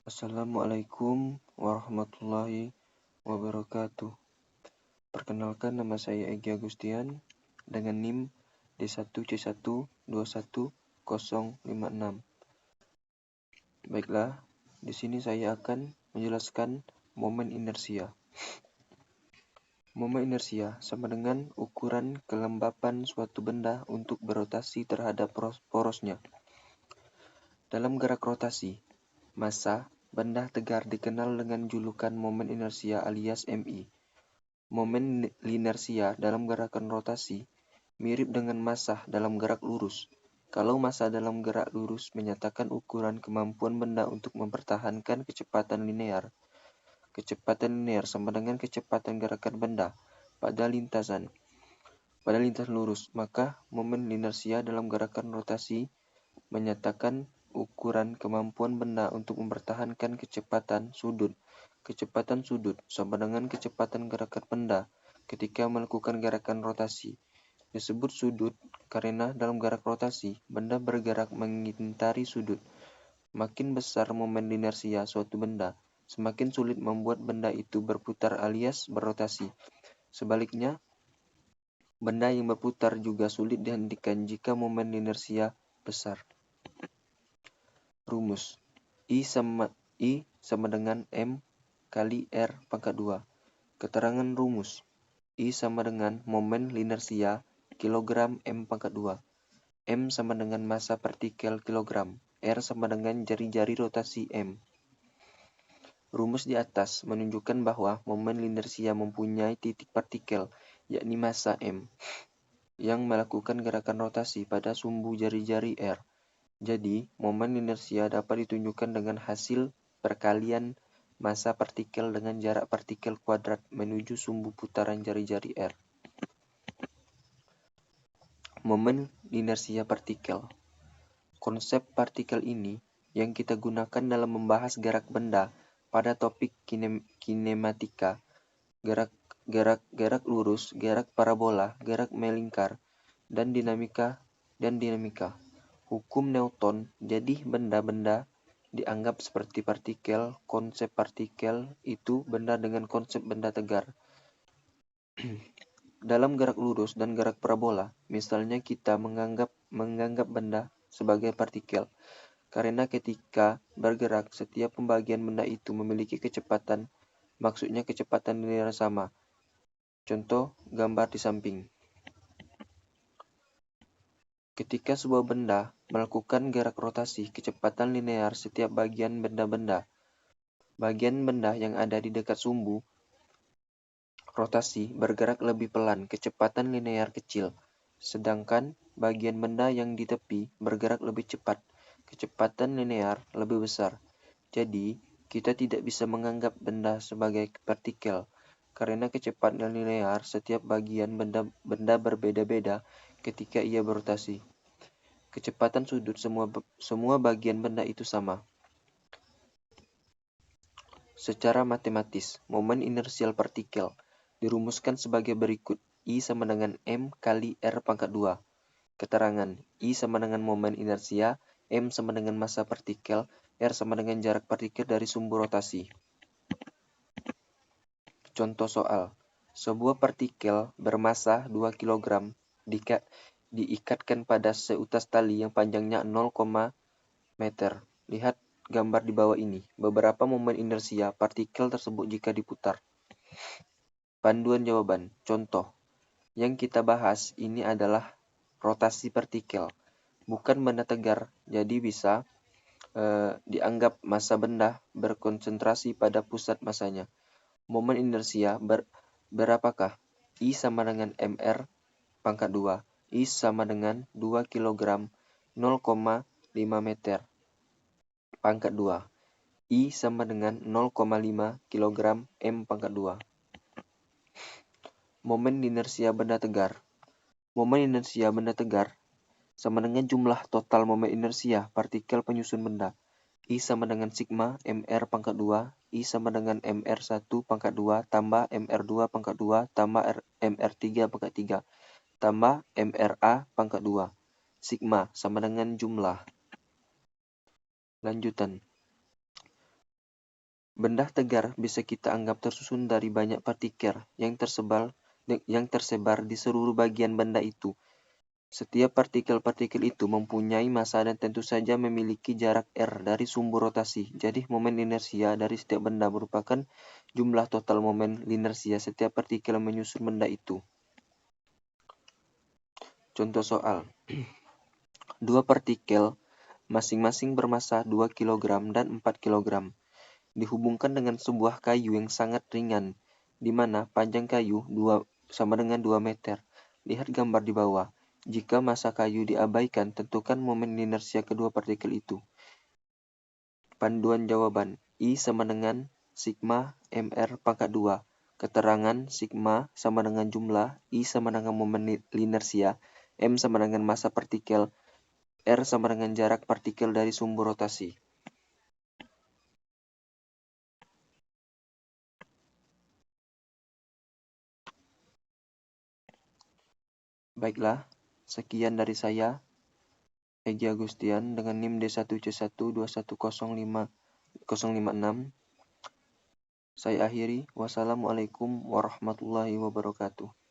Assalamualaikum warahmatullahi wabarakatuh. Perkenalkan, nama saya Egy Agustian dengan NIM D1C121056. Baiklah, di sini saya akan menjelaskan momen inersia. Momen inersia sama dengan ukuran kelembapan suatu benda untuk berotasi terhadap porosnya. Dalam gerak rotasi, massa benda tegar dikenal dengan julukan momen inersia alias MI. Momen inersia dalam gerakan rotasi mirip dengan massa dalam gerak lurus. Kalau massa dalam gerak lurus menyatakan ukuran kemampuan benda untuk mempertahankan kecepatan linear. Kecepatan linear sama dengan kecepatan gerakan benda pada lintas lurus. Maka momen inersia dalam gerakan rotasi menyatakan ukuran kemampuan benda untuk mempertahankan kecepatan sudut. Kecepatan sudut sama dengan kecepatan gerakan benda ketika melakukan gerakan rotasi. Disebut sudut karena dalam gerak rotasi, benda bergerak mengintari sudut. Makin besar momen inersia suatu benda, semakin sulit membuat benda itu berputar alias berrotasi. Sebaliknya, benda yang berputar juga sulit dihentikan jika momen inersia besar. Rumus I sama dengan M kali R pangkat 2. Keterangan rumus I sama dengan momen inersia kilogram M pangkat 2. M sama dengan massa partikel kilogram. R sama dengan jari-jari rotasi M. Rumus di atas menunjukkan bahwa momen inersia mempunyai titik partikel, yakni massa M, yang melakukan gerakan rotasi pada sumbu jari-jari R. Jadi, momen inersia dapat ditunjukkan dengan hasil perkalian massa partikel dengan jarak partikel kuadrat menuju sumbu putaran jari-jari R. Momen inersia partikel. Konsep partikel ini yang kita gunakan dalam membahas gerak benda pada topik kinematika, gerak lurus, gerak parabola, gerak melingkar, dan dinamika. Hukum Newton, jadi benda-benda dianggap seperti partikel. Konsep partikel itu benda dengan konsep benda tegar. Dalam gerak lurus dan gerak parabola, misalnya kita menganggap benda sebagai partikel, karena ketika bergerak, setiap pembagian benda itu memiliki kecepatan, maksudnya kecepatan linear sama. Contoh gambar di samping. Ketika sebuah benda melakukan gerak rotasi, kecepatan linear setiap bagian benda yang ada di dekat sumbu rotasi bergerak lebih pelan, kecepatan linear kecil, sedangkan bagian benda yang di tepi bergerak lebih cepat, kecepatan linear lebih besar. Jadi, kita tidak bisa menganggap benda sebagai partikel, karena kecepatan linear setiap bagian benda berbeda-beda ketika ia berotasi. Kecepatan sudut semua bagian benda itu sama. Secara matematis, momen inersial partikel dirumuskan sebagai berikut. I sama dengan M kali R pangkat 2. Keterangan, I sama dengan momen inersia, M sama dengan massa partikel, R sama dengan jarak partikel dari sumbu rotasi. Contoh soal. Sebuah partikel bermassa 2 kg diikatkan pada seutas tali yang panjangnya 0, meter. Lihat gambar di bawah ini. Beberapa momen inersia partikel tersebut jika diputar. Panduan jawaban. Contoh. Yang kita bahas ini adalah rotasi partikel, bukan benda tegar. Jadi bisa dianggap massa benda berkonsentrasi pada pusat massanya. Momen inersia berapakah? I sama dengan mr pangkat 2. I sama dengan 2 kg 0,5 meter pangkat 2. I sama dengan 0,5 kg M pangkat 2. Momen inersia benda tegar. Momen inersia benda tegar sama dengan jumlah total momen inersia partikel penyusun benda. I sama dengan sigma mr pangkat 2, I sama dengan mr1 pangkat 2 tambah mr2 pangkat 2 tambah mr3 pangkat 3 tambah mra pangkat 2. Sigma sama dengan jumlah. Lanjutan. Benda tegar bisa kita anggap tersusun dari banyak partikel yang tersebar di seluruh bagian benda itu. Setiap partikel-partikel itu mempunyai massa dan tentu saja memiliki jarak r dari sumbu rotasi. Jadi momen inersia dari setiap benda merupakan jumlah total momen inersia setiap partikel yang menyusun benda itu. Contoh soal. Dua partikel masing-masing bermassa 2 kg dan 4 kg dihubungkan dengan sebuah kayu yang sangat ringan, di mana panjang kayu sama dengan 2 meter. Lihat gambar di bawah. Jika massa kayu diabaikan, tentukan momen inersia kedua partikel itu. Panduan jawaban. I sama dengan sigma mr pangkat 2. Keterangan sigma sama dengan jumlah, I sama dengan momen inersia, m sama dengan massa partikel, r sama dengan jarak partikel dari sumbu rotasi. Baiklah, sekian dari saya, Egi Agustian dengan NIM D1C1210556. Saya akhiri. Wassalamualaikum warahmatullahi wabarakatuh.